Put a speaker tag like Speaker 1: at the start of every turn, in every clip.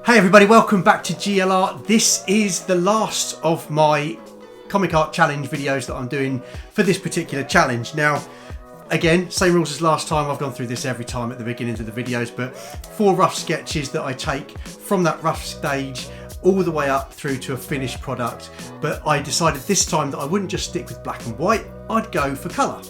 Speaker 1: Hey everybody, welcome back to GL Art. This is the last of my comic art challenge videos that I'm doing for this particular challenge. Now, again, same rules as last time. I've gone through this every time at the beginning of the videos, but 4 rough sketches that I take from that rough stage all the way up through to a finished product. But I decided this time that I wouldn't just stick with black and white, I'd go for colour.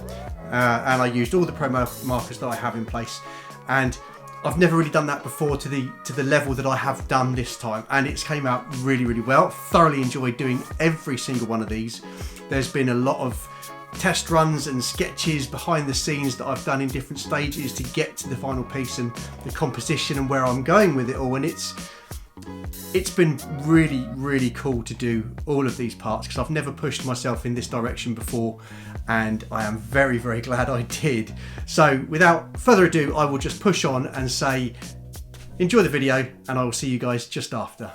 Speaker 1: And I used all the Promarkers that I have in place. And I've never really done that before to the level that I have done this time, and it's came out really well. Thoroughly enjoyed doing every single one of these. There's been a lot of test runs and sketches behind the scenes that I've done in different stages to get to the final piece and the composition and where I'm going with it all, and it's been really cool to do all of these parts because I've never pushed myself in this direction before, and I am very glad I did. So without further ado, I will just push on and say enjoy the video, and I will see you guys just after.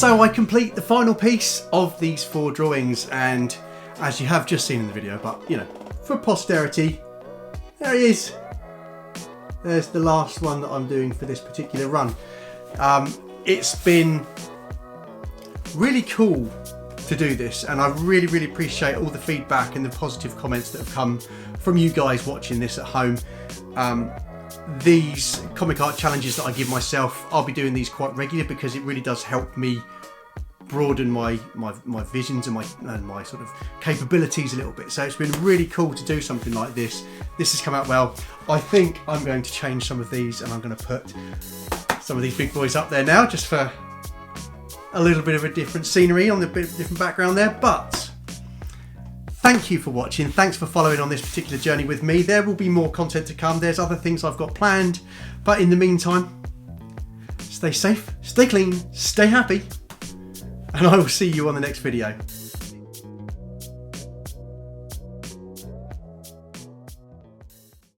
Speaker 1: so I complete the final piece of these 4 drawings, and as you have just seen in the video, but you know, for posterity, there he is. There's the last one that I'm doing for this particular run. It's been really cool to do this, and I really appreciate all the feedback and the positive comments that have come from you guys watching this at home. These comic art challenges that I give myself, I'll be doing these quite regularly because it really does help me broaden my visions and my sort of capabilities a little bit. So it's been really cool to do something like this. This has come out well. I think I'm going to change some of these, and I'm going to put some of these big boys up there now just for a little bit of a different scenery on the bit different background there. But thank you for watching. Thanks for following on this particular journey with me. There will be more content to come. There's other things I've got planned, but in the meantime, stay safe, stay clean, stay happy, and I will see you on the next video.